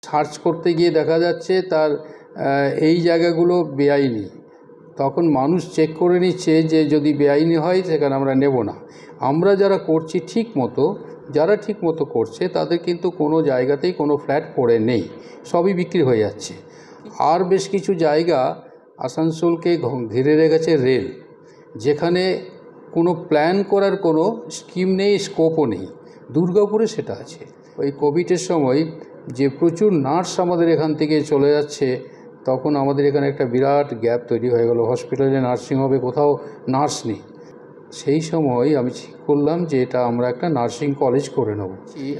Search করতে গিয়ে দেখা যাচ্ছে তার এই জায়গাগুলো বেআইনি, তখন মানুষ চেক করে নিচ্ছে যে যদি বেআইনি হয় সেখানে আমরা নেব না। আমরা যারা করছি ঠিক মতো, যারা ঠিক মতো করছে তাদের কিন্তু কোনো জায়গাতেই কোনো ফ্ল্যাট পড়ে নেই, সবই বিক্রি হয়ে যাচ্ছে। আর বেশ কিছু জায়গা আসানসোলকে ঘিরে রেখেছে রেল, যেখানে কোনো প্ল্যান করার কোনো স্কিম নেই, স্কোপও নেই। দুর্গাপুরে সেটা আছে। ওই কোভিডের সময় যে প্রচুর নার্স আমাদের এখান থেকে চলে যাচ্ছে, তখন আমাদের এখানে একটা বিরাট গ্যাপ তৈরি হয়ে গেল। হসপিটালে, নার্সিংহোমে কোথাও নার্স নেই। সেই সময় আমি ঠিক করলাম যে এটা আমরা একটা নার্সিং কলেজ করে নেব।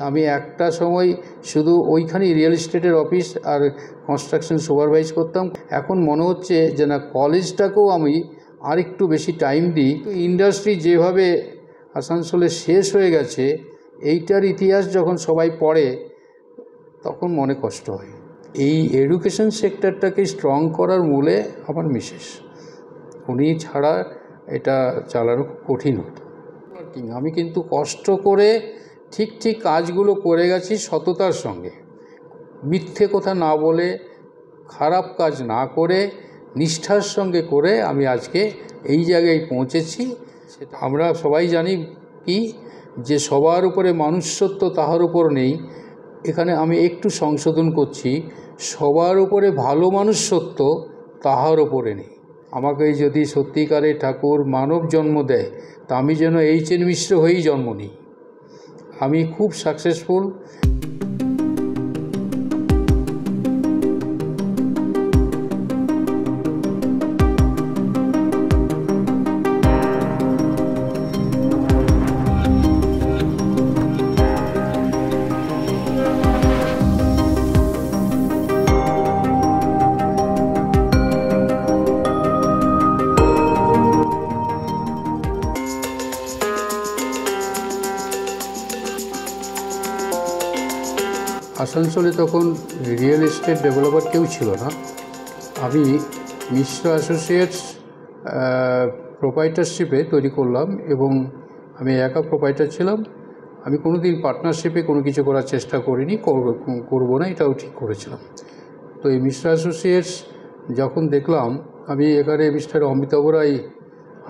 আমি একটা সময় শুধু ওইখানেই রিয়েল এস্টেটের অফিস আর কনস্ট্রাকশন সুপারভাইজ করতাম। এখন মনে হচ্ছে যে না, কলেজটাকেও আমি আরেকটু বেশি টাইম দিই। ইন্ডাস্ট্রি যেভাবে আসানসোলে শেষ হয়ে গেছে, এইটার ইতিহাস যখন সবাই পড়ে তখন মনে কষ্ট হয়। এই এডুকেশন সেক্টরটাকে স্ট্রং করার মূলে আমার মিসেস, উনি ছাড়া এটা চালানো খুব কঠিন হতো। আমি কিন্তু কষ্ট করে ঠিক ঠিক কাজগুলো করে গেছি, সততার সঙ্গে, মিথ্যে কথা না বলে, খারাপ কাজ না করে, নিষ্ঠার সঙ্গে করে আমি আজকে এই জায়গায় পৌঁছেছি। সেটা আমরা সবাই জানি কি, যে সবার উপরে মনুষ্যত্ব তাহার উপর নেই। এখানে আমি একটু সংশোধন করছি, সবার উপরে ভালো মনুষ্যত্ব তাহার উপরে নেই। আমাকে যদি সত্যিকারে ঠাকুর মানব জন্ম দেয়, তা আমি যেন এইচ.এন. মিশ্র হয়েই জন্ম নিই। আমি খুব সাকসেসফুল। আসানসোলে তখন রিয়েল এস্টেট ডেভেলপার কেউ ছিল না। আমি মিশ্র অ্যাসোসিয়েটস প্রোপাইটারশিপে তৈরি করলাম, এবং আমি একা প্রোপাইটার ছিলাম। আমি কোনো দিন পার্টনারশিপে কোনো কিছু করার চেষ্টা করিনি, করবো না, এটাও ঠিক করেছিলাম। তো এই মিশ্র অ্যাসোসিয়েটস যখন দেখলাম, আমি এখানে মিস্টার অমিতাভ রায়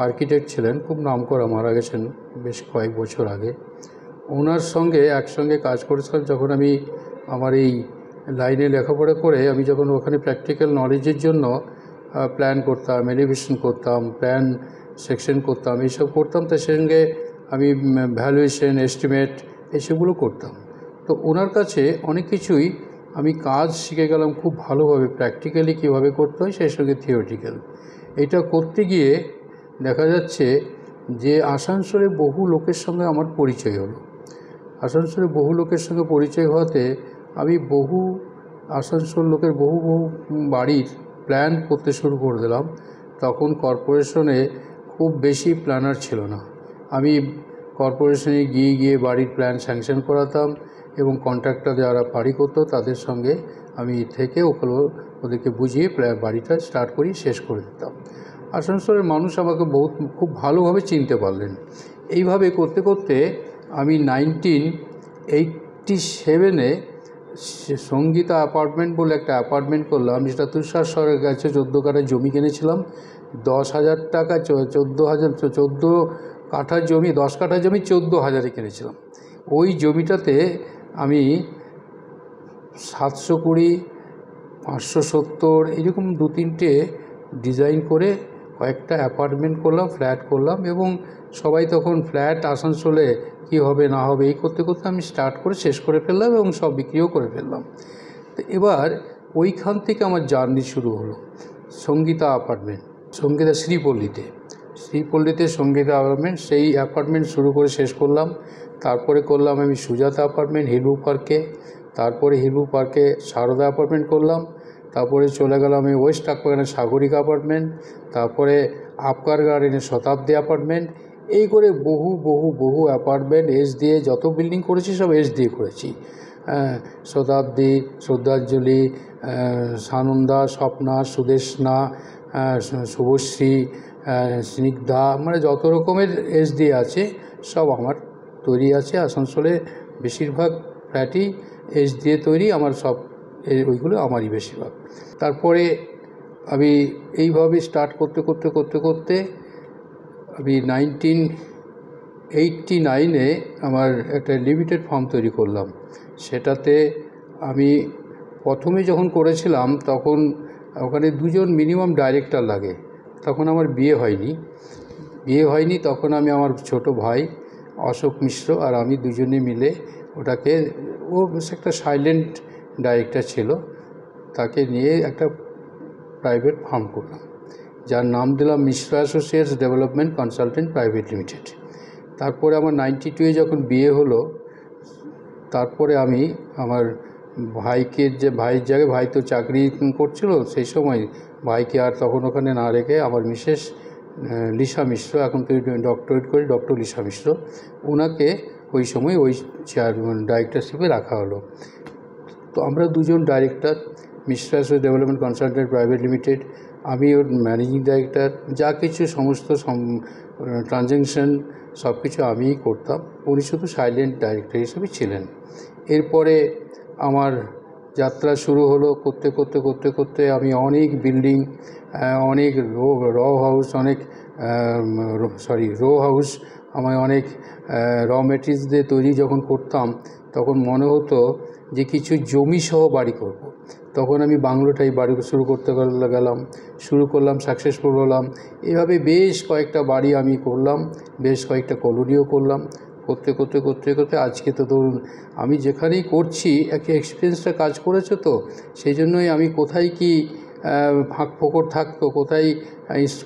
আর্কিটেক্ট ছিলেন, খুব নামকরা, মারা গেছেন বেশ কয়েক বছর আগে। ওনার সঙ্গে একসঙ্গে কাজ করেছিলাম। যখন আমি আমার এই লাইনে লেখাপড়া করে আমি যখন ওখানে প্র্যাকটিক্যাল নলেজের জন্য প্ল্যান করতাম, এলিভেশন করতাম, প্ল্যান সেকশন করতাম, এইসব করতাম, তার সঙ্গে আমি ভ্যালুয়েশন, এস্টিমেট এইসবগুলো করতাম। তো ওনার কাছে অনেক কিছুই আমি কাজ শিখে গেলাম খুব ভালোভাবে, প্র্যাকটিক্যালি কীভাবে করতে হয়, সেই সঙ্গে থিওরিটিক্যাল। এটা করতে গিয়ে দেখা যাচ্ছে যে আসানসোলে বহু লোকের সঙ্গে আমার পরিচয় হলো। আসানসোলে বহু লোকের সঙ্গে পরিচয় হওয়াতে আমি আসানসোল লোকের বহু বাড়ির প্ল্যান করতে শুরু করে দিলাম। তখন কর্পোরেশনে খুব বেশি প্ল্যানার ছিল না। আমি কর্পোরেশনে গিয়ে বাড়ির প্ল্যান স্যাংশন করাতাম, এবং কন্ট্রাক্টর যারা বাড়ি করতো তাদের সঙ্গে আমি থেকে ওদেরকে বুঝিয়ে বাড়িটা স্টার্ট করি, শেষ করে দিতাম। আসানসোলের মানুষ আমাকে খুব ভালোভাবে চিনতে পারলেন। এইভাবে করতে করতে আমি 1987-এ সঙ্গীতা অ্যাপার্টমেন্ট বলে একটা অ্যাপার্টমেন্ট করলাম, যেটা তুষার শহরের কাছে 14 কাঠা জমি কিনেছিলাম। 10,000 টাকা, 14 কাঠা জমি, 10 কাঠা জমি 14,000-এ কিনেছিলাম। ওই জমিটাতে আমি 720, 570 এরকম 2-3টে ডিজাইন করে কয়েকটা অ্যাপার্টমেন্ট করলাম, ফ্ল্যাট করলাম। এবং সবাই তখন ফ্ল্যাট আসানসোলে কী হবে না হবে এই করতে করতে আমি স্টার্ট করে শেষ করে ফেললাম, এবং সব বিক্রিও করে ফেললাম। তো এবার ওইখান থেকে আমার জার্নি শুরু হলো সঙ্গীতা অ্যাপার্টমেন্ট, সঙ্গীতা শ্রীপল্লীতে সঙ্গীতা অ্যাপার্টমেন্ট। সেই অ্যাপার্টমেন্ট শুরু করে শেষ করলাম। তারপরে করলাম আমি সুজাতা অ্যাপার্টমেন্ট হিলভু পার্কে, তারপরে হিলভু পার্কে সারদা অ্যাপার্টমেন্ট করলাম, তারপরে চলে গেলাম আমি ওয়েস্ট আকবাগানে সাগরিকা অ্যাপার্টমেন্ট, তারপরে আপকার গার্ডেনে শতাব্দী অ্যাপার্টমেন্ট। এই করে বহু অ্যাপার্টমেন্ট এস দিয়ে যত বিল্ডিং করেছি সব এস দিয়ে করেছি। শতাব্দী, শ্রদ্ধাঞ্জলি, সানন্দা, স্বপ্না, সুদেশনা, শুভশ্রী, স্নিগ্ধা, মানে যত রকমের এস দিয়ে আছে সব আমার তৈরি আছে। আসানসোলে বেশিরভাগ ফ্ল্যাটই এস দিয়ে তৈরি, আমার সব ওইগুলো আমারই বেশিরভাগ। তারপরে আমি এইভাবে স্টার্ট করতে করতে করতে করতে আমি 1989-এ আমার একটা লিমিটেড ফার্ম তৈরি করলাম। সেটাতে আমি প্রথমে যখন করেছিলাম তখন ওখানে 2 জন মিনিমাম ডাইরেক্টর লাগে। তখন আমার বিয়ে হয়নি। তখন আমি আমার ছোট ভাই অশোক মিশ্র আর আমি দুজনে মিলে ওটাকে, ও একটা সাইলেন্ট ডাইরেক্টর ছিল, তাকে নিয়ে একটা প্রাইভেট ফার্ম করলাম, যার নাম দিলাম Mishra associates development consultant private limited. তারপরে আমার 92-এ যখন বিয়ে হলো, তারপরে আমি আমার ভাইকে, যে ভাইয়ের জায়গায়, ভাই তো চাকরি করছিল সেই সময়, ভাইকে আর তখন ওখানে না রেখে আমার মিসেস লিসা মিশ্র, এখন তো ডক্টরেট করি, ডক্টর লিসা মিশ্র, ওনাকে ওই সময় ওই ডাইরেক্টরশিপে রাখা হলো। তো আমরা 2 জন director, Mishra associates development consultant private limited, আমি ওর ম্যানেজিং ডাইরেক্টর, যা কিছু সমস্ত ট্রানজ্যাকশন সব কিছু আমিই করতাম, উনি শুধু সাইলেন্ট ডাইরেক্টর হিসেবে ছিলেন। এরপরে আমার যাত্রা শুরু হলো। করতে করতে করতে করতে আমি অনেক বিল্ডিং, অনেক রো হাউস আমি অনেক র মেটেরিয়ালস দিয়ে তৈরি যখন করতাম, তখন মনে হতো যে কিছু জমি সহ বাড়ি করব। তখন আমি বাংলোটাই বাড়ি শুরু করলাম, সাকসেসফুল হলাম। এভাবে বেশ কয়েকটা বাড়ি আমি করলাম, বেশ কয়েকটা কলোনিও করলাম। করতে করতে করতে করতে আজকে তো ধরুন আমি যেখানেই করছি, একটা এক্সপিরিয়েন্সটা কাজ করেছে, তো সেই জন্যই আমি কোথায় কি ফাঁক ফোকর থাকতো, কোথায়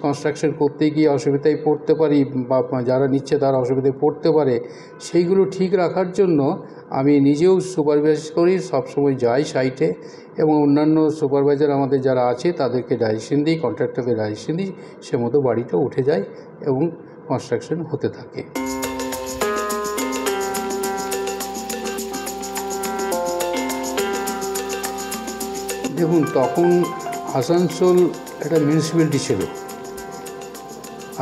কনস্ট্রাকশন করতে গিয়ে অসুবিধায় পড়তে পারি বা যারা নিচ্ছে তারা অসুবিধায় পড়তে পারে, সেইগুলো ঠিক রাখার জন্য আমি নিজেও সুপারভাইজ করি, সবসময় যাই সাইটে, এবং অন্যান্য সুপারভাইজার আমাদের যারা আছে তাদেরকে ডাইরেকশন দিই, কন্ট্রাক্টরকে ডাইরেকশন দিই, সে মতো বাড়িটা উঠে যায় এবং কনস্ট্রাকশন হতে থাকে। দেখুন, তখন আসানসোল একটা মিউনিসিপ্যালিটি ছিল,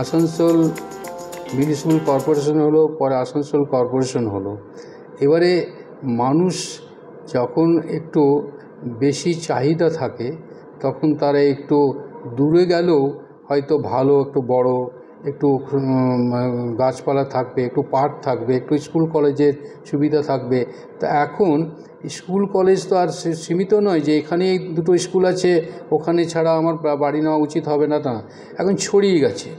আসানসোল মিউনিসিপ্যাল কর্পোরেশন হলো, পরে আসানসোল কর্পোরেশন হলো। এবারে মানুষ যখন একটু বেশি চাহিদা থাকে, তখন তারা একটু দূরে গেলেও হয়তো ভালো, একটু বড়, একটু গাছপালা থাকবে, একটু পার্ক থাকবে, একটু স্কুল কলেজের সুবিধা থাকবে। তা এখন স্কুল কলেজ তো আর সীমিত নয় যে এখানেই 2টো স্কুল আছে, ওখানে ছাড়া আমার বাড়ি নেওয়া উচিত হবে না, তা এখন ছড়িয়ে গেছে।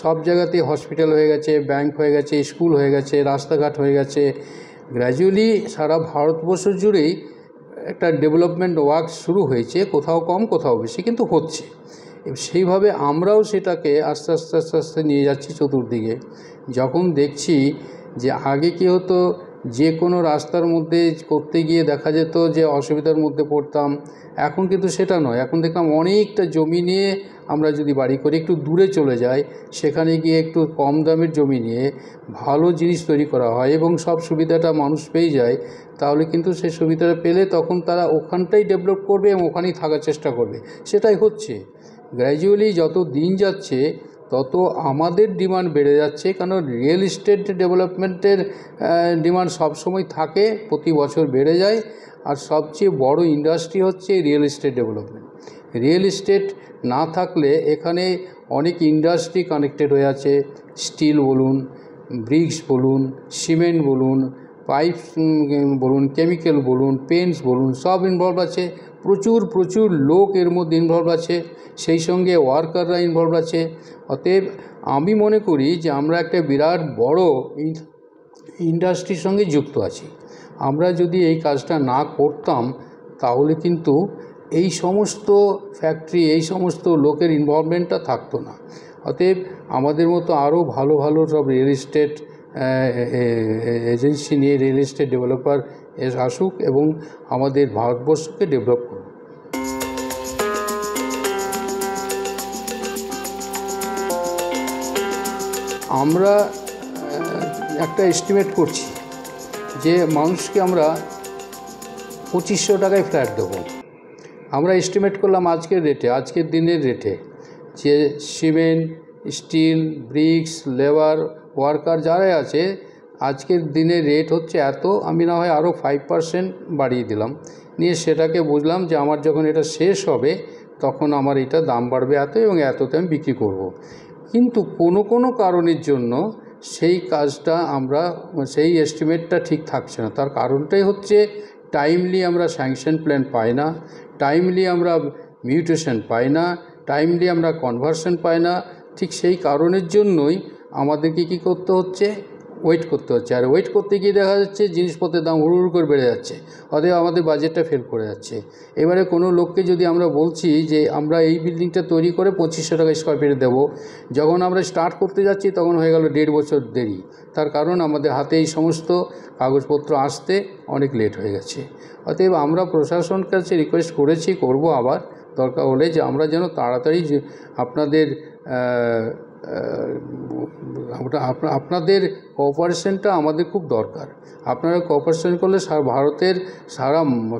সব জায়গাতেই হসপিটাল হয়ে গেছে, ব্যাংক হয়ে গেছে, স্কুল হয়ে গেছে, রাস্তাঘাট হয়ে গেছে। গ্র্যাজুয়ালি সারা ভারতবর্ষ জুড়েই একটা ডেভেলপমেন্ট ওয়ার্ক শুরু হয়েছে, কোথাও কম কোথাও বেশি, কিন্তু হচ্ছে। সেইভাবে আমরাও সেটাকে আস্তে আস্তে আস্তে আস্তে নিয়ে যাচ্ছি চতুর্দিকে। যখন দেখছি যে আগে কী হতো, যে কোনো রাস্তার মধ্যে করতে গিয়ে দেখা যেত যে অসুবিধার মধ্যে পড়তাম, এখন কিন্তু সেটা নয়। এখন দেখলাম অনেকটা জমি নিয়ে আমরা যদি বাড়ি করি, একটু দূরে চলে যাই, সেখানে গিয়ে একটু কম দামের জমি নিয়ে ভালো জিনিস তৈরি করা হয় এবং সব সুবিধাটা মানুষ পেয়ে যায়, তাহলে কিন্তু সেই সুবিধাটা পেলে তখন তারা ওখানটাই ডেভেলপ করবে এবং ওখানেই থাকার চেষ্টা করবে। সেটাই হচ্ছে। গ্র্যাজুয়ালি যত দিন যাচ্ছে তত আমাদের ডিমান্ড বেড়ে যাচ্ছে, কারণ রিয়েল এস্টেট ডেভেলপমেন্টের ডিমান্ড সবসময় থাকে, প্রতি বছর বেড়ে যায়। আর সবচেয়ে বড় ইন্ডাস্ট্রি হচ্ছে real estate development. Real estate না থাকলে এখানে অনেক ইন্ডাস্ট্রি কানেক্টেড হয়ে আছে, স্টিল বলুন, ব্রিক্স বলুন, সিমেন্ট বলুন, পাইপ বলুন, কেমিক্যাল বলুন, পেন্টস বলুন, সব ইনভলভ আছে। প্রচুর প্রচুর লোক এর মধ্যে ইনভলভ আছে, সেই সঙ্গে ওয়ার্কাররা ইনভলভ আছে। অতএব আমি মনে করি যে আমরা একটা বিরাট বড় ইন্ডাস্ট্রির সঙ্গে যুক্ত আছি। আমরা যদি এই কাজটা না করতাম তাহলে কিন্তু এই সমস্ত ফ্যাক্টরি, এই সমস্ত লোকের ইনভলভমেন্টটা থাকতো না। অতএব আমাদের মতো আরও ভালো ভালো সব রিয়েল এস্টেট এজেন্সি নিয়ে রিয়েল এস্টেট ডেভেলপার আসুক এবং আমাদের ভারতবর্ষকে ডেভেলপ করুক। আমরা একটা এস্টিমেট করছি যে মানুষকে আমরা 2500 টাকায় ফ্ল্যাট দেবো। আমরা এস্টিমেট করলাম আজকের দিনের রেটে, যে cement, steel, bricks, labour, worker যারাই আছে, আজকের দিনে রেট হচ্ছে এত, আমি না হয় আরও 5% বাড়িয়ে দিলাম, নিয়ে সেটাকে বুঝলাম যে আমার যখন এটা শেষ হবে তখন আমার এটা দাম বাড়বে এত এবং এততে আমি বিক্রি করব। কিন্তু কোনো কোনো কারণের জন্য সেই কাজটা আমরা সেই এস্টিমেটটা ঠিক থাকছে না। তার কারণটাই হচ্ছে টাইমলি আমরা স্যাংশন প্ল্যান পাই না, টাইমলি আমরা মিউটেশন পাই না, টাইমলি আমরা কনভার্সন পাই না। ঠিক সেই কারণের জন্যই আমাদেরকে কী করতে হচ্ছে, ওয়েট করতে হচ্ছে। আর ওয়েট করতে গিয়ে দেখা যাচ্ছে জিনিসপত্রের দাম হুড় হুড় করে বেড়ে যাচ্ছে, অতএব আমাদের বাজেটটা ফেল করে যাচ্ছে। এবারে কোনো লোককে যদি আমরা বলছি যে আমরা এই বিল্ডিংটা তৈরি করে 2500 টাকা স্কোয়ার ফিটে দেবো, যখন আমরা স্টার্ট করতে যাচ্ছি তখন হয়ে গেল 1.5 বছর দেরি। তার কারণ আমাদের হাতে এই সমস্ত কাগজপত্র আসতে অনেক লেট হয়ে গেছে। অতএব আমরা প্রশাসনের কাছে রিকোয়েস্ট করেছি, করব আবার দরকার হলে, যে আমরা যেন তাড়াতাড়ি আপনাদের আপনাদের কোঅপারেশনটা আমাদের খুব দরকার। আপনারা কোঅপারেশন করলে সারা ভারতের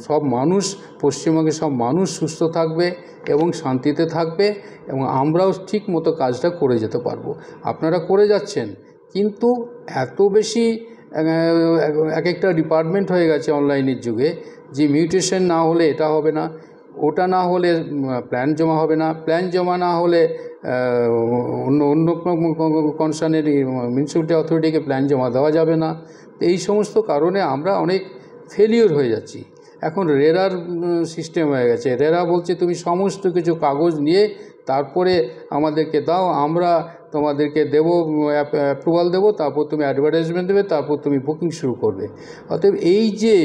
সব মানুষ, পশ্চিমবঙ্গের সব মানুষ সুস্থ থাকবে এবং শান্তিতে থাকবে, এবং আমরাও ঠিক মতো কাজটা করে যেতে পারবো। আপনারা করে যাচ্ছেন, কিন্তু এত বেশি এক একটা ডিপার্টমেন্ট হয়ে গেছে অনলাইনের যুগে, যে মিউটেশন না হলে এটা হবে না, ওটা না হলে প্ল্যান জমা হবে না, প্ল্যান জমা না হলে অন্য কনসার্নের মিউনিসিপ্যালিটি অথরিটিকে প্ল্যান জমা দেওয়া যাবে না। এই সমস্ত কারণে আমরা অনেক ফেলিওর হয়ে যাচ্ছি। এখন রেরার সিস্টেম হয়ে গেছে। রেরা বলছে তুমি সমস্ত কিছু কাগজ নিয়ে তারপরে আমাদেরকে দাও, আমরা তোমাদেরকে দেবো, অ্যাপ্রুভাল দেবো, তারপর তুমি অ্যাডভার্টাইজমেন্ট দেবে, তারপর তুমি বুকিং শুরু করবে। অতএব এই যে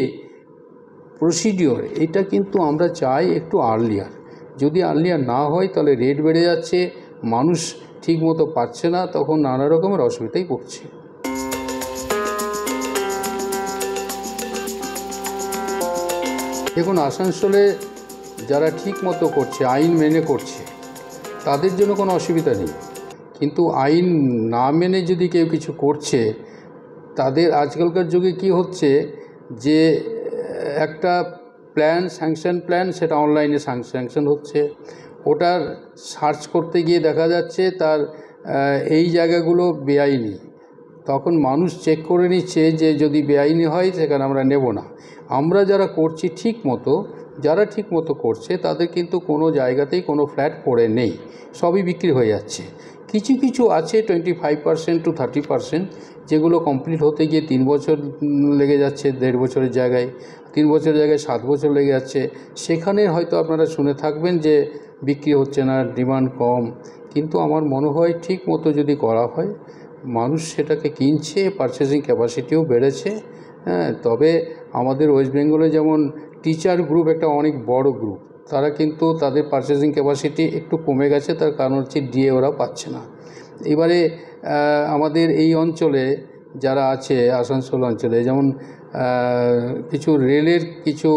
প্রসিডিওর, এটা কিন্তু আমরা চাই একটু আর্লিয়ার। যদি আর্লিয়ার না হয় তাহলে রেট বেড়ে যাচ্ছে, মানুষ ঠিক মতো পাচ্ছে না, তখন নানা রকমের অসুবিধায় পড়ছে। দেখুন, আসানসোলে যারা ঠিক মতো করছে, আইন মেনে করছে, তাদের জন্য কোনো অসুবিধা নেই। কিন্তু আইন না মেনে যদি কেউ কিছু করছে, তাদের আজকালকার যুগে কি হচ্ছে যে একটা প্ল্যান, স্যাংশন প্ল্যান, সেটা অনলাইনে স্যাংশন হচ্ছে, ওটার সার্চ করতে গিয়ে দেখা যাচ্ছে তার এই জায়গাগুলো বেআইনি। তখন মানুষ চেক করে নিচ্ছে যে যদি বেআইনি হয় সেখানে আমরা নেব না। আমরা যারা করছি ঠিক মতো, যারা ঠিক মতো করছে, তাদের কিন্তু কোনো জায়গাতেই কোনো ফ্ল্যাট পড়ে নেই, সবই বিক্রি হয়ে যাচ্ছে। কিছু কিছু আছে 25% to 30%, যেগুলো কমপ্লিট হতে গিয়ে 3 বছর লেগে যাচ্ছে, 1.5 বছরের জায়গায় 3 বছরের জায়গায় 7 বছর লেগে যাচ্ছে। সেখানে হয়তো আপনারা শুনে থাকবেন যে বিক্রি হচ্ছে না, ডিমান্ড কম। কিন্তু আমার মনে হয় ঠিক মতো যদি করা হয়, মানুষ সেটাকে কিনছে, পারচেজিং ক্যাপাসিটিও বেড়েছে। হ্যাঁ, তবে আমাদের ওয়েস্ট বেঙ্গলে যেমন টিচার গ্রুপ একটা অনেক বড় গ্রুপ, তারা কিন্তু তাদের পারচেজিং ক্যাপাসিটি একটু কমে গেছে। তার কারণ হচ্ছে ডিএ ওরা পাচ্ছে না। এবারে আমাদের এই অঞ্চলে যারা আছে, আসানসোল অঞ্চলে, যেমন কিছু রেলের কিছু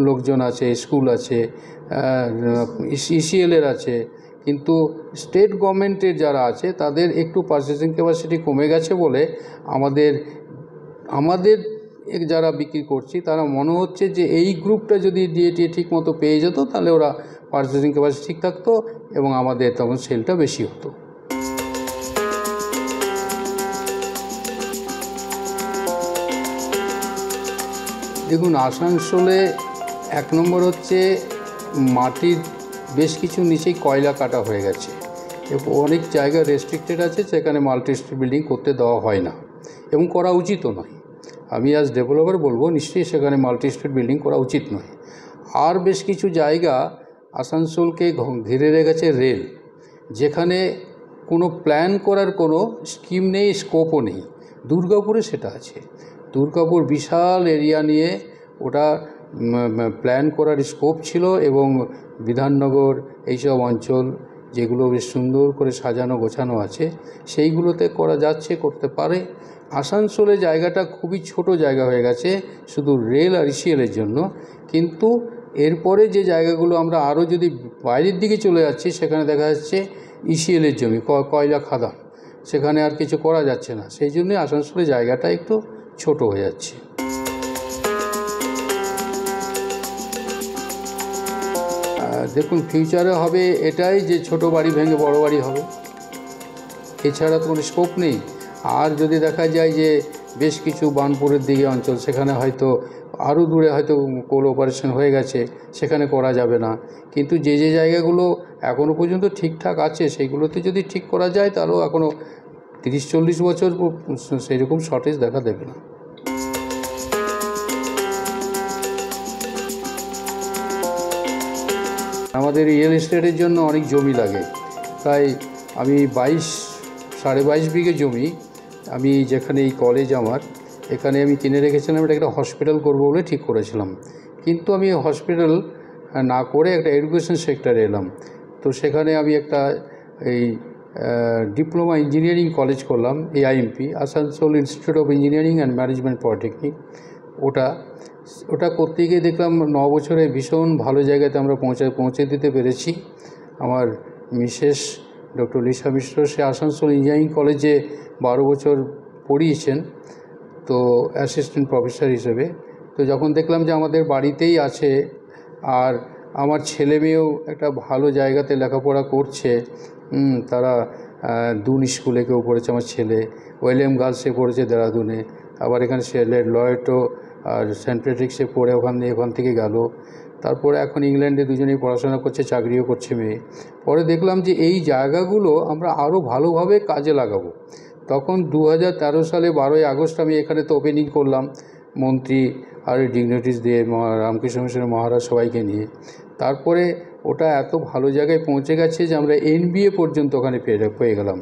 লোকজন আছে, স্কুল আছে, ইসিএলের আছে, কিন্তু স্টেট গভর্নমেন্টের যারা আছে তাদের একটু পারচেজিং ক্যাপাসিটি কমে গেছে বলে আমাদের যারা বিক্রি করছি তারা মনে হচ্ছে যে এই গ্রুপটা যদি ডিএ ঠিক মতো পেয়ে যেত, তাহলে ওরা পারচেজিং ক্যাপাসিটি ঠিক থাকতো এবং আমাদের তখন সেলটা বেশি হতো। দেখুন, আসানসোলে 1 নম্বর হচ্ছে মাটির বেশ কিছু নিচেই কয়লা কাটা হয়ে গেছে। অনেক জায়গা রেস্ট্রিক্টেড আছে, সেখানে মাল্টি স্টোরি বিল্ডিং করতে দেওয়া হয় না এবং করা উচিতও নয়। আমি আজ ডেভেলপার বলবো, নিশ্চয়ই সেখানে মাল্টি স্টোরি বিল্ডিং করা উচিত নয়। আর বেশ কিছু জায়গা আসানসোলকে ঘিরে রেখেছে রেল, যেখানে কোনো প্ল্যান করার কোনো স্কিম নেই, স্কোপও নেই। দুর্গাপুরে সেটা আছে। দুর্গাপুর বিশাল এরিয়া নিয়ে ওটা প্ল্যান করার স্কোপ ছিল, এবং বিধাননগর এইসব অঞ্চল যেগুলো বেশ সুন্দর করে সাজানো গোছানো আছে, সেইগুলোতে করা যাচ্ছে, করতে পারে। আসানসোলে জায়গাটা খুবই ছোট জায়গা হয়ে গেছে শুধু রেল আর ইসিএলের জন্য। কিন্তু এরপরে যে জায়গাগুলো আমরা আরও যদি বাইরের দিকে চলে যাচ্ছি, সেখানে দেখা যাচ্ছে ইসিএলের জমি, কয়লা খাদান, সেখানে আর কিছু করা যাচ্ছে না। সেই জন্যই আসানসোলের জায়গাটা একটু ছোট হয়ে যাচ্ছে। দেখুন, ফিউচারে হবে এটাই যে ছোট বাড়ি ভেঙে বড় বাড়ি হবে, এছাড়া তো কোনো স্কোপ নেই। আর যদি দেখা যায় যে বেশ কিছু বার্নপুরের দিকে অঞ্চল, সেখানে হয়তো আরও দূরে হয়তো কোল অপারেশন হয়ে গেছে, সেখানে করা যাবে না। কিন্তু যে যে জায়গাগুলো এখনও পর্যন্ত ঠিকঠাক আছে সেইগুলোতে যদি ঠিক করা যায় তাহলেও এখনও 30-40 বছর সেই রকম শর্টেজ দেখা দেবে না। আমাদের রিয়েল এস্টেটের জন্য অনেক জমি লাগে। প্রায় আমি 22-22.5 বিঘে জমি আমি যেখানে এই কলেজ আমার এখানে আমি কিনে রেখেছিলাম। এটা একটা হসপিটাল করবো বলে ঠিক করেছিলাম, কিন্তু আমি হসপিটাল না করে একটা এডুকেশন সেক্টরে এলাম। তো সেখানে আমি একটা এই ডিপ্লোমা ইঞ্জিনিয়ারিং কলেজ করলাম, AIMP, Asansol institute of engineering and management polytechnic. ওটা করতে গিয়ে দেখলাম 9 বছরে ভীষণ ভালো জায়গাতে আমরা পৌঁছে দিতে পেরেছি। আমার মিসেস ডক্টর লিসা মিশ্র, সে আসানসোল ইঞ্জিনিয়ারিং কলেজে 12 বছর পড়িয়েছেন, তো অ্যাসিস্ট্যান্ট প্রফেসর হিসেবে। তো যখন দেখলাম যে আমাদের বাড়িতেই আছে আর আমার ছেলে মেয়েও একটা ভালো জায়গাতে লেখাপড়া করছে, তারা দুন স্কুলে কেউ পড়েছে, আমার ছেলে ওয়েলিয়াম গার্লসে পড়েছে দেরাদুনে, আবার এখানে সে লয়েটো আর সেন্ট প্যাট্রিক্সে পড়ে ওখান থেকে গেল। তারপরে এখন ইংল্যান্ডে দুজনেই পড়াশোনা করছে, চাকরিও করছে মেয়ে। পরে দেখলাম যে এই জায়গাগুলো আমরা আরও ভালোভাবে কাজে লাগাবো। তখন 2013 সালে 12ই আগস্ট আমি এখানে তো ওপেনিং করলাম, মন্ত্রী আর ডিগনিটিস দিয়ে, রামকৃষ্ণ মিশনের মহারাজ সবাইকে নিয়ে। তারপরে ওটা এত ভালো জায়গায় পৌঁছে গেছে যে আমরা NBA পর্যন্ত ওখানে পেয়ে গেলাম,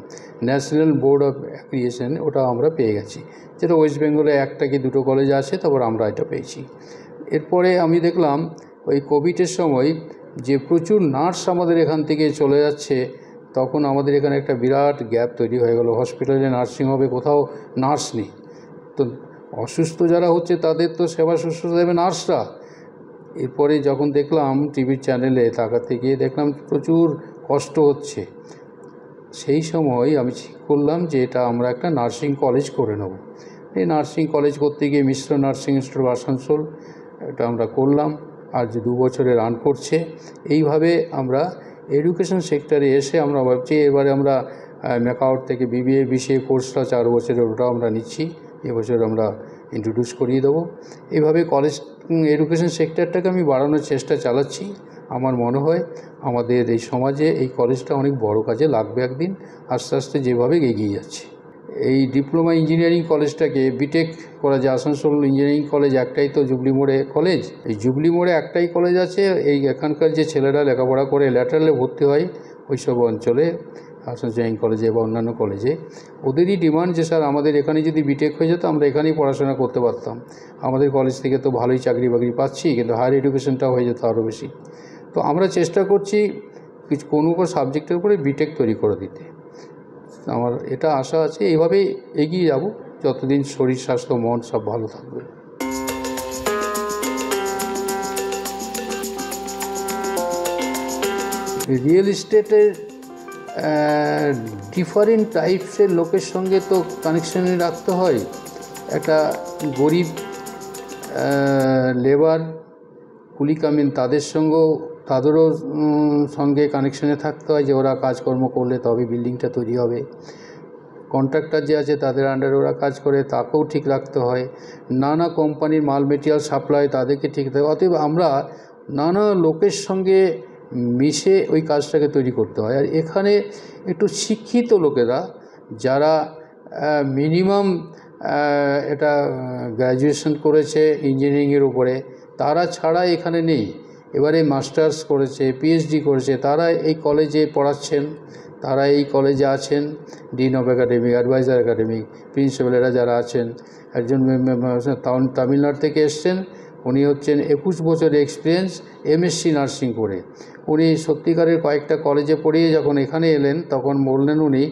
ন্যাশনাল বোর্ড অফ অ্যাক্রিডিটেশন, ওটা আমরা পেয়ে গেছি, যেটা ওয়েস্ট বেঙ্গলে 1টা কি 2টো কলেজ আছে, তারপর আমরা এটা পেয়েছি। এরপরে আমি দেখলাম ওই কোভিডের সময় যে প্রচুর নার্স আমাদের এখান থেকে চলে যাচ্ছে, তখন আমাদের এখানে একটা বিরাট গ্যাপ তৈরি হয়ে গেল। হসপিটালে নার্সিংহোমে কোথাও নার্স নেই। তো অসুস্থ যারা হচ্ছে তাদের তো সেবা শুশ্রূষা দেবে নার্সরা। এরপরে যখন দেখলাম টিভির চ্যানেলে তাকাতে গিয়ে দেখলাম প্রচুর কষ্ট হচ্ছে, সেই সময় আমি ঠিক করলাম যে এটা আমরা একটা নার্সিং কলেজ করে নেব। এই নার্সিং কলেজ করতে গিয়ে মিশ্র নার্সিং ইনস্টিটিউট আসানসোল, এটা আমরা করলাম, আর যে 2 বছরে রান করছে। এইভাবে আমরা এডুকেশন সেক্টরে এসে আমরা ভাবছি এবারে আমরা ম্যাকআউট থেকে BBA BCA কোর্সটা 4 বছরের, ওটাও আমরা নিচ্ছি, এবছর আমরা ইন্ট্রোডিউস করিয়ে দেবো। এইভাবে কলেজ এডুকেশন সেক্টরটাকে আমি বাড়ানোর চেষ্টা চালাচ্ছি। আমার মনে হয় আমাদের এই সমাজে এই কলেজটা অনেক বড় কাজে লাগবে একদিন, আস্তে আস্তে যেভাবে এগিয়ে যাচ্ছে। এই ডিপ্লোমা ইঞ্জিনিয়ারিং কলেজটাকে বিটেক করা যায়। আসানসোল ইঞ্জিনিয়ারিং কলেজ একটাই তো, জুবলি মোড়ে কলেজ। এই জুবলি মোড়ে একটাই কলেজ আছে। এই এখানকার যে ছেলেরা লেখাপড়া করে ল্যাটারালে ভর্তি হয় ওইসব অঞ্চলে, আসানসোল ইঞ্জিনিয়ারিং কলেজে বা অন্যান্য কলেজে, ওদেরই ডিমান্ড যে স্যার আমাদের এখানে যদি বিটেক হয়ে যেত আমরা এখানেই পড়াশোনা করতে পারতাম, আমাদের কলেজ থেকে তো ভালোই চাকরি বাকরি পাচ্ছি, কিন্তু হায়ার এডুকেশনটাও হয়ে যেত আরও বেশি। তো আমরা চেষ্টা করছি কোনো সাবজেক্টের উপরে বিটেক তৈরি করে দিতে। আমার এটা আশা আছে, এইভাবেই এগিয়ে যাব যতদিন শরীর স্বাস্থ্য মন সব ভালো থাকবে। রিয়েল এস্টেটের ডিফারেন্ট টাইপসের লোকের সঙ্গে তো কানেকশানে রাখতে হয়। একটা গরিব লেবার কুলি কামিন তাদেরও সঙ্গে কানেকশানে থাকতে হয়, যে ওরা কাজকর্ম করলে তবে বিল্ডিংটা তৈরি হবে। কন্ট্রাক্টর যে আছে তাদের আন্ডারে ওরা কাজ করে, তাকেও ঠিক রাখতে হয়। নানা কোম্পানির মাল মেটেরিয়াল সাপ্লাই, তাদেরকে ঠিক রাখতে হয়। অতএব আমরা নানা লোকের সঙ্গে মিশে ওই কাজটাকে তৈরি করতে হয়। আর এখানে একটু শিক্ষিত লোকেরা, যারা মিনিমাম এটা গ্র্যাজুয়েশন করেছে ইঞ্জিনিয়ারিংয়ের উপরে, তারা ছাড়া এখানে নেই। এবারে মাস্টার্স করেছে, PhD করেছে, তারা এই কলেজে পড়াচ্ছেন, তারা এই কলেজে আছেন। Dean of academic, advisor academic, প্রিন্সিপালেরা যারা আছেন। একজন তামিলনাড়ু থেকে এসছেন, উনি হচ্ছেন 21 বছরের এক্সপিরিয়েন্স, MSc নার্সিং করে। উনি সত্যিকারের কয়েকটা কলেজে পড়িয়ে যখন এখানে এলেন তখন বললেন উনি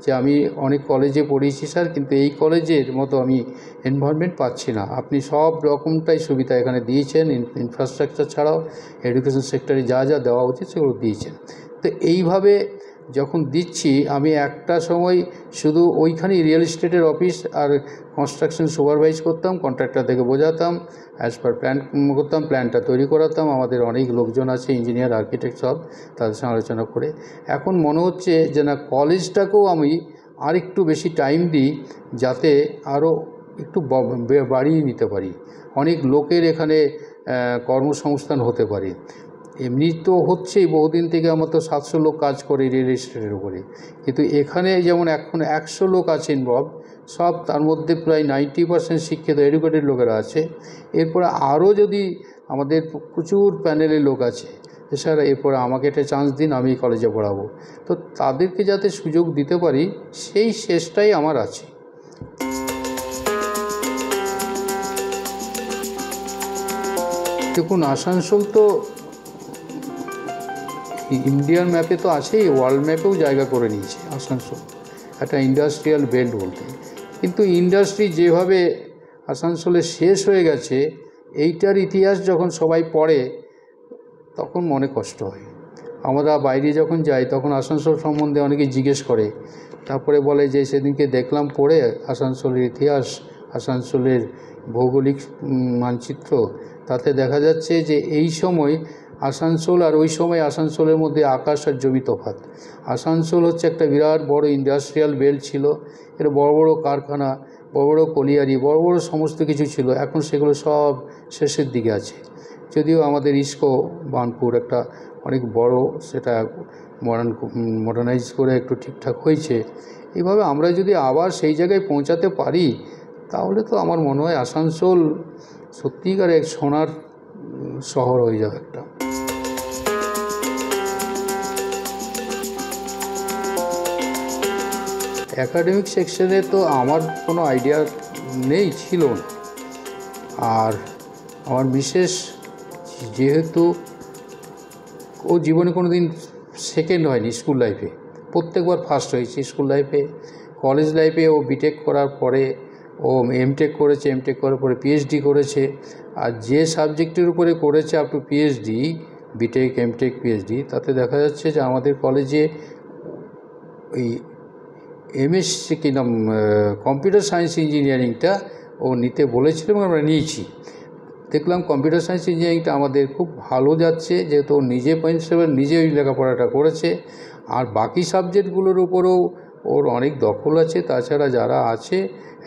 যে আমি অনেক কলেজে পড়িয়েছি স্যার, কিন্তু এই কলেজের মতো আমি এনভায়রনমেন্ট পাচ্ছি না। আপনি সব রকমটাই সুবিধা এখানে দিয়েছেন, ইনফ্রাস্ট্রাকচার ছাড়াও এডুকেশন সেক্টরে যা যা দেওয়া উচিত সেগুলো দিয়েছেন। তো এইভাবে যখন দিচ্ছি, আমি একটা সময় শুধু ওইখানেই রিয়েল এস্টেটের অফিস আর কনস্ট্রাকশন সুপারভাইজ করতাম, কন্ট্রাক্টর থেকে বোঝাতাম, অ্যাজ পার প্ল্যান করতাম, প্ল্যানটা তৈরি করাতাম। আমাদের অনেক লোকজন আছে, ইঞ্জিনিয়ার, আর্কিটেক্ট, সব তাদের সঙ্গে আলোচনা করে। এখন মনে হচ্ছে যে না, কলেজটাকেও আমি আরেকটু বেশি টাইম দিই, যাতে আরও একটু বাড়িয়ে নিতে পারি, অনেক লোকের এখানে কর্মসংস্থান হতে পারে। এমনি তো হচ্ছেই, বহুদিন থেকে আমার তো 700 লোক কাজ করে রিয়েল এস্টেটের উপরে, কিন্তু এখানে যেমন এখন 100 লোক আছে ইনভলভ, সব তার মধ্যে প্রায় 90% শিক্ষিত এডুকেটেড লোকেরা আছে। এরপরে আরও যদি আমাদের প্রচুর প্যানেলের লোক আছে, স্যার এরপরে আমাকে একটা চান্স দিন, আমি কলেজে পড়াবো, তো তাদেরকে যাতে সুযোগ দিতে পারি সেই চেষ্টাই আমার আছে। দেখুন, আসানসোল তো ইন্ডিয়ান ম্যাপে তো আছেই, ওয়ার্ল্ড ম্যাপেও জায়গা করে নিয়েছে আসানসোল একটা ইন্ডাস্ট্রিয়াল বেল্ট বলতে। কিন্তু ইন্ডাস্ট্রি যেভাবে আসানসোলে শেষ হয়ে গেছে, এইটার ইতিহাস যখন সবাই পড়ে তখন মনে কষ্ট হয়। আমরা বাইরে যখন যাই তখন আসানসোল সম্বন্ধে অনেকে জিজ্ঞেস করে, তারপরে বলে যে সেদিনকে দেখলাম পড়ে আসানসোলের ইতিহাস, আসানসোলের ভৌগোলিক মানচিত্র, তাতে দেখা যাচ্ছে যে এই সময় আসানসোল আর ওই সময় আসানসোলের মধ্যে আকাশ আর জমি তফাৎ। আসানসোল হচ্ছে একটা বিরাট বড় ইন্ডাস্ট্রিয়াল বেল্ট ছিল, এর বড় বড় কারখানা, বড় বড় কলিয়ারি, বড় বড় সমস্ত কিছু ছিল। এখন সেগুলো সব শেষের দিকে আছে, যদিও আমাদের ইস্কো বার্নপুর একটা অনেক বড়, সেটা মডার্নাইজ করে একটু ঠিকঠাক হয়েছে। এইভাবে আমরা যদি আবার সেই জায়গায় পৌঁছাতে পারি তাহলে তো আমার মনে হয় আসানসোল সত্যিকার এক সোনার শহর হয়ে যাবে একটা। অ্যাকাডেমিক সেকশনে তো আমার কোনো আইডিয়া নেই, ছিল না। আর আমার বিশেষ, যেহেতু ও জীবনে কোনো দিন সেকেন্ড হয়নি স্কুল লাইফে, প্রত্যেকবার ফার্স্ট হয়েছে স্কুল লাইফে। কলেজ লাইফে ও বিটেক করার পরে ও এমটেক করেছে, এমটেক করার পরে পিএইচডি করেছে। আর যে সাবজেক্টের উপরে করেছে up to PhD, BTech MTech PhD, তাতে দেখা যাচ্ছে যে আমাদের কলেজে ওই এমএসসি কি নাম, কম্পিউটার সায়েন্স ইঞ্জিনিয়ারিংটা ও নিতে বলেছিল এবং আমরা নিয়েছি। দেখলাম কম্পিউটার সায়েন্স ইঞ্জিনিয়ারিংটা আমাদের খুব ভালো যাচ্ছে, যেহেতু ও নিজে প্রিন্সিপাল, নিজে ওই লেখাপড়াটা করেছে। আর বাকি সাবজেক্টগুলোর উপরেও ওর অনেক দখল আছে। তাছাড়া যারা আছে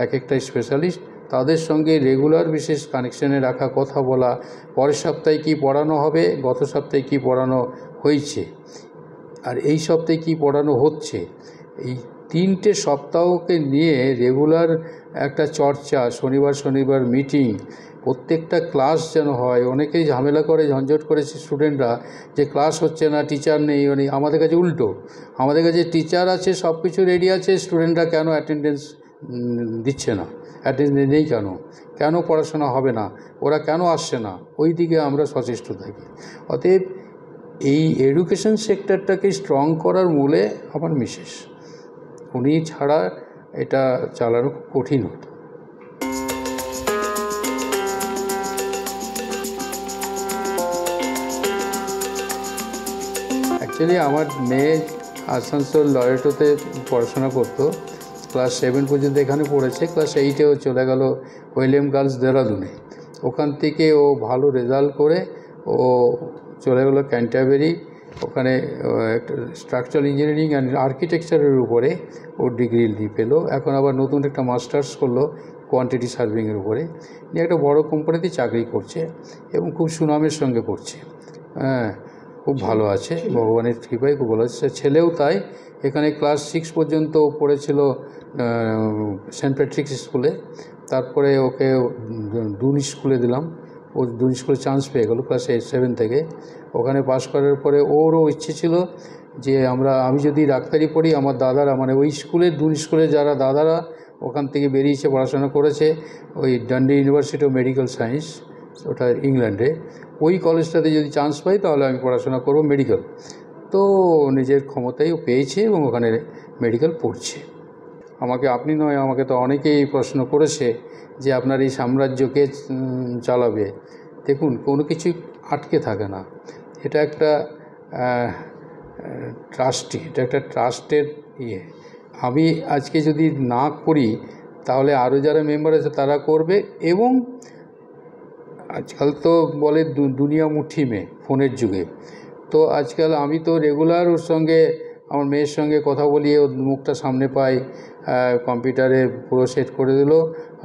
এক একটা স্পেশালিস্ট, তাদের সঙ্গে রেগুলার বিশেষ কানেকশানে রাখা, কথা বলা, পরের সপ্তাহে কী পড়ানো হবে, গত সপ্তাহে কী পড়ানো হয়েছে, আর এই সপ্তাহে কী পড়ানো হচ্ছে, এই 3টে সপ্তাহকে নিয়ে রেগুলার একটা চর্চা, শনিবার শনিবার মিটিং, প্রত্যেকটা ক্লাস যেন হয়। অনেকেই ঝামেলা করে, ঝঞ্ঝট করেছে স্টুডেন্টরা যে ক্লাস হচ্ছে না, টিচার নেই। আমাদের কাছে উল্টো, আমাদের কাছে টিচার আছে, সব কিছু রেডি আছে, স্টুডেন্টরা কেন অ্যাটেন্ডেন্স দিচ্ছে না, অ্যাটেন্ডেন্স নেই কেন, কেন পড়াশোনা হবে না, ওরা কেন আসছে না, ওই দিকে আমরা সচেষ্ট থাকি। অতএব এই এডুকেশন সেক্টরটাকে স্ট্রং করার মূলে আমার মিসেস, উনি ছাড়া এটা চালানো খুব কঠিন হতো। অ্যাকচুয়ালি আমার মেয়ে আসানসোল লরেটোতে পড়াশোনা করতো, ক্লাস 7 পর্যন্ত এখানে পড়েছে। ক্লাস 8-এও চলে গেল উইলিয়াম গার্লস দেরাদুনে। ওখান থেকে ও ভালো রেজাল্ট করে ও চলে গেলো ক্যান্টারবারি, ওখানে একটা স্ট্রাকচারাল ইঞ্জিনিয়ারিং অ্যান্ড আর্কিটেকচারের উপরে ও ডিগ্রি পেলো। এখন আবার নতুন একটা মাস্টার্স করলো কোয়ান্টিটি সার্ভিংয়ের উপরে, নিয়ে একটা বড় কোম্পানিতে চাকরি করছে এবং খুব সুনামের সঙ্গে করছে। হ্যাঁ, খুব ভালো আছে, ভগবানের কৃপায় খুব ভালো আছে। ছেলেও তাই, এখানে ক্লাস 6 পর্যন্ত পড়েছিল সেন্ট প্যাট্রিক্স স্কুলে, তারপরে ওকে ডুন স্কুলে দিলাম, ও ডুন স্কুলে চান্স পেয়ে গেলো ক্লাস 7 থেকে। ওখানে পাস করার পরে ওরও ইচ্ছে ছিল যে আমি যদি ডাক্তারি পড়ি, আমার দাদারা, মানে ওই স্কুলের, ডুন স্কুলে যারা দাদারা ওখান থেকে বেরিয়েছে, পড়াশোনা করেছে ওই ডান্ডি ইউনিভার্সিটি অফ মেডিকেল সায়েন্স, ওটা ইংল্যান্ডে, ওই কলেজটাতে যদি চান্স পাই তাহলে আমি পড়াশোনা করব মেডিকেল। তো নিজের ক্ষমতায় ও পেয়েছে এবং ওখানে মেডিকেল পড়ছে। আমাকে আপনি নয়, আমাকে তো অনেকেই প্রশ্ন করেছে যে আপনার এই সাম্রাজ্যকে চালাবে। দেখুন, কোনো কিছুই আটকে থাকে না, এটা একটা ট্রাস্টি, এটা একটা ট্রাস্টের ইয়ে। আমি আজকে যদি না করি তাহলে আরও যারা মেম্বার আছে তারা করবে। এবং আজকাল তো বলে দুনিয়া মুঠি মে, ফোনের যুগে, তো আজকাল আমি তো রেগুলার ওর সঙ্গে আমার মেয়ের সঙ্গে কথা বলিয়ে ওর মুখটা সামনে পাই, কম্পিউটারে পুরো সেট করে দিল,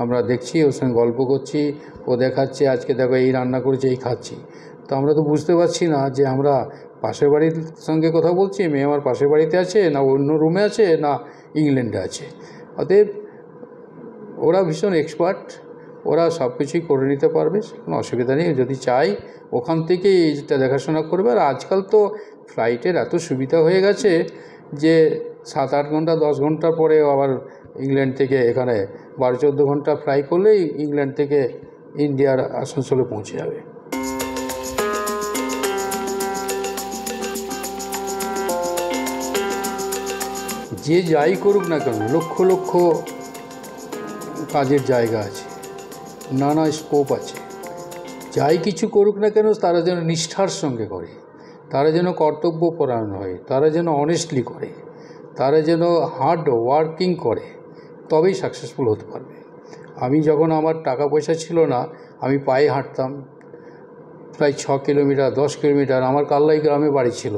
আমরা দেখছি, ওর সঙ্গে গল্প করছি, ও দেখাচ্ছে আজকে দেখো এই রান্না করেছে, এই খাচ্ছি। তো আমরা তো বুঝতে পারছি না যে আমরা পাশের বাড়ির সঙ্গে কথা বলছি, মেয়ে আমার পাশের বাড়িতে আছে, না অন্য রুমে আছে, না ইংল্যান্ডে আছে। অতএব ওরা ভীষণ এক্সপার্ট, ওরা সব কিছুই করে নিতে পারবে, কোনো অসুবিধা নেই। যদি চাই ওখান থেকেই এইটা দেখাশোনা করবে। আর আজকাল তো ফ্লাইটের এত সুবিধা হয়ে গেছে যে 7-8 ঘন্টা 10 ঘন্টা পরে আবার ইংল্যান্ড থেকে এখানে 12-14 ঘন্টা ফ্লাই করলেই ইংল্যান্ড থেকে ইন্ডিয়ার আসানসোলে পৌঁছে যাবে। যে যাই করুক না কেন, লক্ষ লক্ষ কাজের জায়গা আছে, নানা স্কোপ আছে। যাই কিছু করুক না কেন তারা যেন নিষ্ঠার সঙ্গে করে, তারা যেন কর্তব্যপরায়ণ হয়, তারা যেন অনেস্টলি করে, তারা যেন হার্ড ওয়ার্কিং করে, তবেই সাকসেসফুল হতে পারবে। আমি যখন আমার টাকা পয়সা ছিল না, আমি পায়ে হাঁটতাম প্রায় 6 কিলোমিটার 10 কিলোমিটার। আমার কাল্লাই গ্রামে বাড়ি ছিল,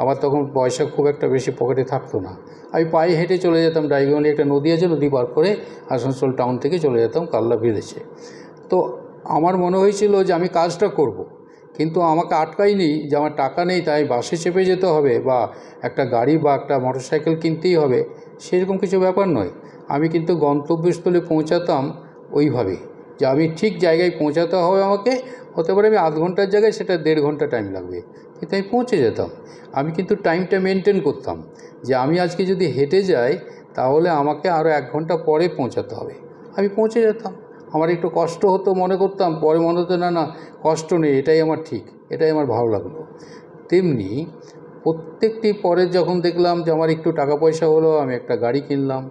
আমার তখন পয়সা খুব একটা বেশি পকেটে থাকতো না। আমি পায়ে হেঁটে চলে যেতাম, ডাইগলি একটা নদী আছে, নদী পার করে আসানসোল টাউন থেকে চলে যেতাম কাল্লা ভিলেজে। তো আমার মনে হয়েছিল যে আমি কাজটা করব, কিন্তু আমাকে আটকায়নি যে আমার টাকা নেই তাই বাসে চেপে যেতে হবে বা একটা গাড়ি বা একটা মোটরসাইকেল কিনতেই হবে, সেরকম কিছু ব্যাপার নয়। আমি কিন্তু গন্তব্যস্থলে পৌঁছাতাম ওইভাবে যে আমি ঠিক জায়গায় পৌঁছাতে হবে আমাকে, হতে পারে আমি আধ ঘন্টার জায়গায় সেটা 1.5 ঘন্টা টাইম লাগবে, কিন্তু আমি পৌঁছে যেতাম। আমি কিন্তু টাইমটা মেনটেন করতাম যে আমি আজকে যদি হেঁটে যাই তাহলে আমাকে আরও 1 ঘন্টা পরে পৌঁছাতে হবে, আমি পৌঁছে যেতাম। আমার একটু কষ্ট হতো মনে করতাম, পরে মনে হতো না না কষ্ট নেই, এটাই আমার ঠিক, এটাই আমার ভালো লাগলো। তেমনি প্রত্যেকটি পরে যখন দেখলাম যে আমার একটু টাকা পয়সা হলো, আমি একটা গাড়ি কিনলাম,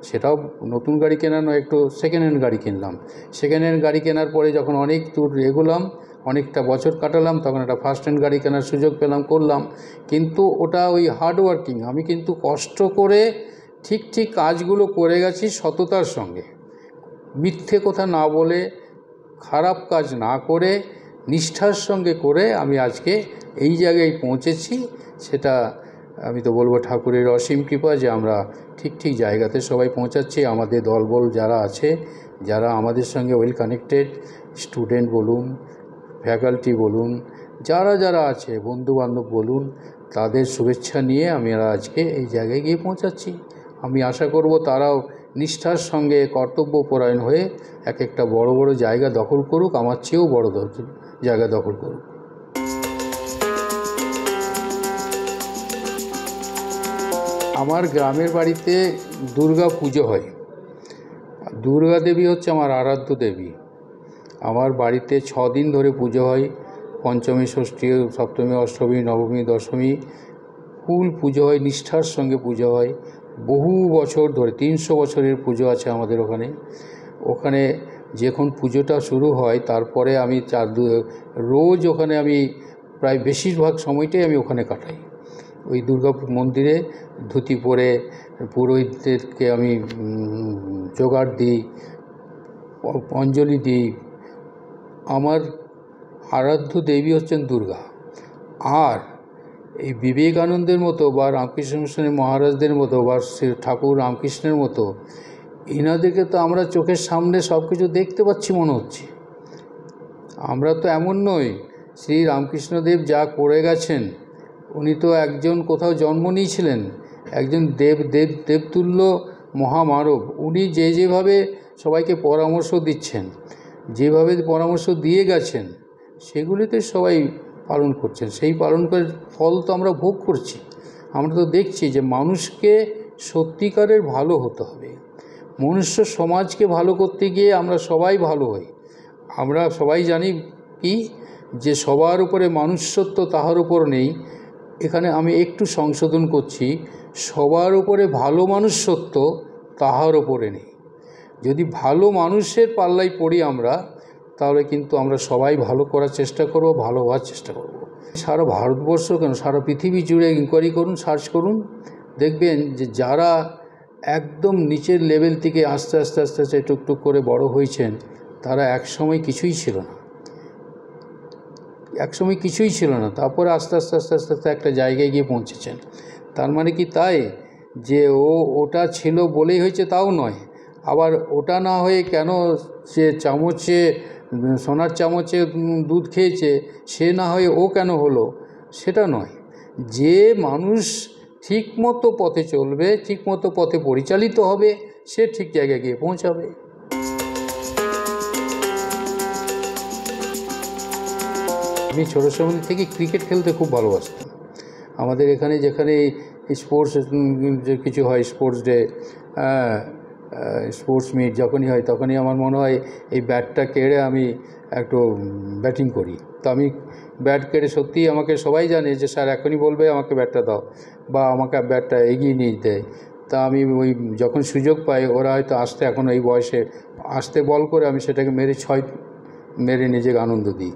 সেটাও নতুন গাড়ি কেনা নয়, একটু সেকেন্ড হ্যান্ড গাড়ি কিনলাম। সেকেন্ড হ্যান্ড গাড়ি কেনার পরে যখন অনেক দূর এগোলাম, অনেকটা বছর কাটালাম, তখন একটা ফার্স্ট হ্যান্ড গাড়ি কেনার সুযোগ পেলাম, করলাম। কিন্তু ওটা ওই হার্ড ওয়ার্কিং, আমি কিন্তু কষ্ট করে ঠিক ঠিক কাজগুলো করে গেছি সততার সঙ্গে, মিথ্যে কথা না বলে, খারাপ কাজ না করে, নিষ্ঠার সঙ্গে করে আমি আজকে এই জায়গায় পৌঁছেছি। সেটা আমি তো বলবো ঠাকুরের অসীম কৃপা যে আমরা ঠিক ঠিক জায়গাতে সবাই পৌঁছাচ্ছি। আমাদের দলবল যারা আছে, যারা আমাদের সঙ্গে ওয়েল কানেক্টেড, স্টুডেন্ট বলুন, ফ্যাকাল্টি বলুন, যারা যারা আছে, বন্ধুবান্ধব বলুন, তাদের শুভেচ্ছা নিয়ে আমরা আজকে এই জায়গায় গিয়ে পৌঁছাচ্ছি। আমি আশা করব তারাও নিষ্ঠার সঙ্গে কর্তব্যপরায়ণ হয়ে এক একটা বড় বড় জায়গা দখল করুক, আমার চেয়েও বড় জায়গা দখল করুক। আমার গ্রামের বাড়িতে দুর্গা পুজো হয়। দুর্গা দেবী হচ্ছে আমার আরাধ্য দেবী। আমার বাড়িতে 6 দিন ধরে পুজো হয়। পঞ্চমী, ষষ্ঠী, সপ্তমী, অষ্টমী, নবমী, দশমী ফুল পুজো হয়, নিষ্ঠার সঙ্গে পুজো হয়। বহু বছর ধরে 300 বছরের পুজো আছে আমাদের ওখানে। ওখানে যখন পুজোটা শুরু হয় তারপরে আমি রোজ ওখানে আমি প্রায় বেশিরভাগ সময়টাই আমি ওখানে কাটাই। ওই দুর্গা মন্দিরে ধুতি পরে পুরোহিতদেরকে আমি জোগাড় দিই, অঞ্জলি দিই। আমার আরাধ্য দেবী হচ্ছেন দুর্গা। আর এই বিবেকানন্দের মতো বা রামকৃষ্ণ মিশনের মহারাজদের মতো বা শ্রী ঠাকুর রামকৃষ্ণের মতো এনাদেরকে তো আমরা চোখের সামনে সব কিছু দেখতে পাচ্ছি মনে হচ্ছে। আমরা তো এমন নই। শ্রী রামকৃষ্ণদেব যা করে গেছেন, উনি তো একজন কোথাও জন্ম নিয়েছিলেন, একজন দেবতুল্য মহামানব। উনি যেভাবে সবাইকে পরামর্শ দিচ্ছেন, যেভাবে পরামর্শ দিয়ে গেছেন, সেগুলিতে সবাই পালন করছেন। সেই পালন করার ফল তো আমরা ভোগ করছি। আমরা তো দেখছি যে মানুষকে সত্যিকারের ভালো হতে হবে। মনুষ্য সমাজকে ভালো করতে গিয়ে আমরা সবাই ভালো হই। আমরা সবাই জানি কি যে সবার উপরে মানুষ্যত্ব তাহার উপর নেই। এখানে আমি একটু সংশোধন করছি, সবার উপরে ভালো মানুষ্যত্ব তাহার উপরে নেই। যদি ভালো মানুষের পাল্লায় পড়ি আমরা, তাহলে কিন্তু আমরা সবাই ভালো করার চেষ্টা করব, ভালো হওয়ার চেষ্টা করব। সারা ভারতবর্ষ কেন, সারা পৃথিবী জুড়ে ইনকোয়ারি করুন, সার্চ করুন, দেখবেন যে যারা একদম নিচের লেভেল থেকে আস্তে আস্তে আস্তে আস্তে টুকটুক করে বড় হয়েছেন, তারা একসময় কিছুই ছিল না, একসময় কিছুই ছিল না, তারপরে আস্তে আস্তে আস্তে আস্তে আস্তে একটা জায়গায় গিয়ে পৌঁছেছেন। তার মানে কি তাই যে ওটা ছিল বলেই হয়েছে তাও নয়, আবার ওটা না হয়ে কেন সে চামচে সোনার চামচে দুধ খেয়েছে সে না হয়ে ও কেন হলো সেটা নয়। যে মানুষ ঠিকমতো পথে চলবে, ঠিকমতো পথে পরিচালিত হবে, সে ঠিক জায়গায় গিয়ে পৌঁছাবে। আমি ছোটো সময় থেকে ক্রিকেট খেলতে খুব ভালোবাসতাম। আমাদের এখানে যেখানে স্পোর্টস যে কিছু হয়, স্পোর্টস ডে, স্পোর্টস মিট যখনই হয় তখনই আমার মনে হয় এই ব্যাটটা কেড়ে আমি একটু ব্যাটিং করি। তো আমি ব্যাট কেড়ে সত্যিই আমাকে সবাই জানে যে স্যার এখনই বলবে আমাকে ব্যাটটা দাও বা আমাকে ব্যাটটা এগিয়ে নিয়ে দেয়। তা আমি ওই যখন সুযোগ পাই, ওরা হয়তো আসতে এখন এই বয়সে আসতে বল করে আমি সেটাকে মেরে নিজেকে আনন্দ দিই।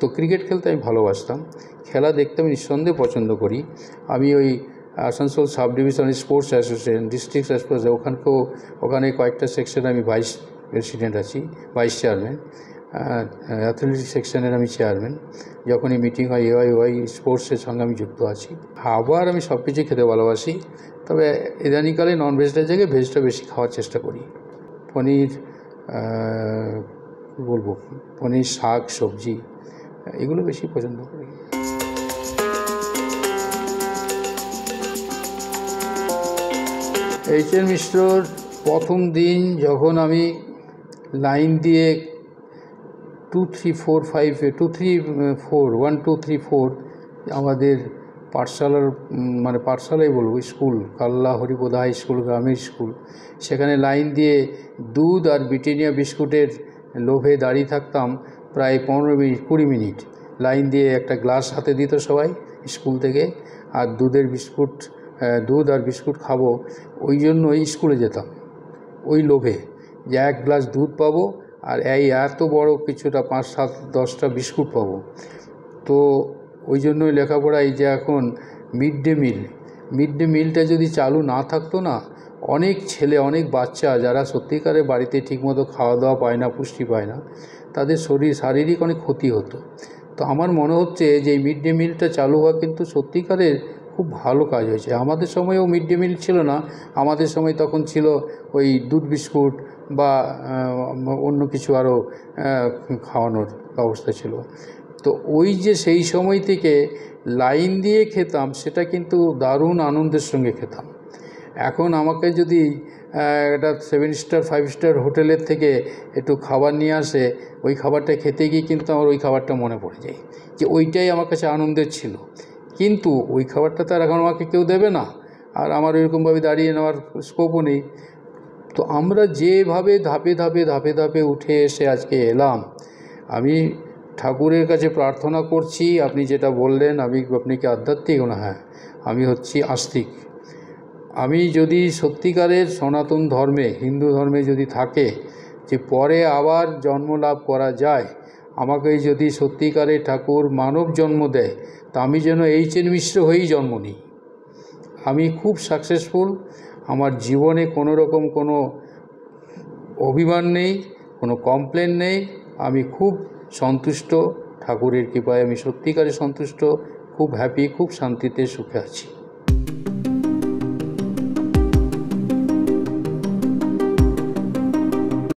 তো ক্রিকেট খেলতে আমি ভালোবাসতাম, খেলা দেখতে আমি নিঃসন্দেহে পছন্দ করি। আমি ওই Asansol sub division sports association, district sports, ওখানে কয়েকটা সেকশনে আমি ভাইস প্রেসিডেন্ট আছি, ভাইস চেয়ারম্যান। অ্যাথলেটিক্স সেকশনের আমি চেয়ারম্যান। যখনই মিটিং হয় ওই স্পোর্টসের সঙ্গে আমি যুক্ত আছি। আবার আমি সব কিছুই খেতে ভালোবাসি, তবে ইদানিংকালে ননভেজটার জায়গায় ভেজটা বেশি খাওয়ার চেষ্টা করি। পনির, বলবো পনির, শাক সবজি এগুলো বেশি পছন্দ করি। এইচএন মিশ্রর প্রথম দিন যখন আমি লাইন দিয়ে 1 2 3 4 আমাদের পাঠশালার মানে পাঠশালাই বলবো, স্কুল কাল্লা হরিপদ হাই স্কুল, গ্রামের স্কুল, সেখানে লাইন দিয়ে দুধ আর ব্রিটানিয়া বিস্কুটের লোভে দাঁড়িয়ে থাকতাম প্রায় 15-20 মিনিট। লাইন দিয়ে একটা গ্লাস হাতে দিত সবাই স্কুল থেকে, আর দুধ আর বিস্কুট খাবো ওই জন্যই স্কুলে যেতাম, ওই লোভে যে 1 গ্লাস দুধ পাবো আর এই এত বড় কিছুটা 5-7-10টা বিস্কুট পাবো। তো ওই জন্যই লেখাপড়ায় যে এখন মিড ডে মিলটা যদি চালু না থাকতো না, অনেক ছেলে, অনেক বাচ্চা যারা সত্যিকারে বাড়িতে ঠিকমতো খাওয়া দাওয়া পায় না, পুষ্টি পায় না, তাদের শারীরিক অনেক ক্ষতি হতো। তো আমার মনে হচ্ছে যে এই মিড ডে মিলটা চালু হওয়া কিন্তু সত্যিকারের খুব ভালো কাজ হয়েছে। আমাদের সময়েও মিড ডে মিল ছিল না, আমাদের সময় তখন ছিল ওই দুধ বিস্কুট বা অন্য কিছু আরও খাওয়ানোর ব্যবস্থা ছিল। তো ওই যে সেই সময় থেকে লাইন দিয়ে খেতাম, সেটা কিন্তু দারুণ আনন্দের সঙ্গে খেতাম। এখন আমাকে যদি একটা 7 স্টার 5 স্টার হোটেলের থেকে একটু খাবার নিয়ে আসে, ওই খাবারটা খেতে গিয়ে কিন্তু আমার ওই খাবারটা মনে পড়ে যায় যে ওইটাই আমার কাছে আনন্দের ছিল। কিন্তু ওই খাবারটা তো আর এখন আমাকে কেউ দেবে না, আর আমার ওইরকমভাবে দাঁড়িয়ে নেওয়ার স্কোপও নেই। তো আমরা যেভাবে ধাপে ধাপে উঠে এসে আজকে এলাম, আমি ঠাকুরের কাছে প্রার্থনা করছি। আপনি যেটা বললেন, আপনি কি আধ্যাত্মিক? না, হ্যাঁ, আমি হচ্ছি আস্তিক। আমি যদি সত্যিকারের সনাতন ধর্মে, হিন্দু ধর্মে যদি থাকে যে পরে আবার জন্ম লাভ করা যায়, আমাকে যদি সত্যিকারের ঠাকুর মানব জন্ম দেয়, তা আমি যেন এইচএন মিশ্র হয়েই জন্ম নিই। আমি খুব সাকসেসফুল, আমার জীবনে কোনো রকম কোনো অভিমান নেই, কোনো কমপ্লেন নেই, আমি খুব সন্তুষ্ট, ঠাকুরের কৃপায় আমি সত্যিকারে সন্তুষ্ট, খুব হ্যাপি, খুব শান্তিতে সুখে আছি।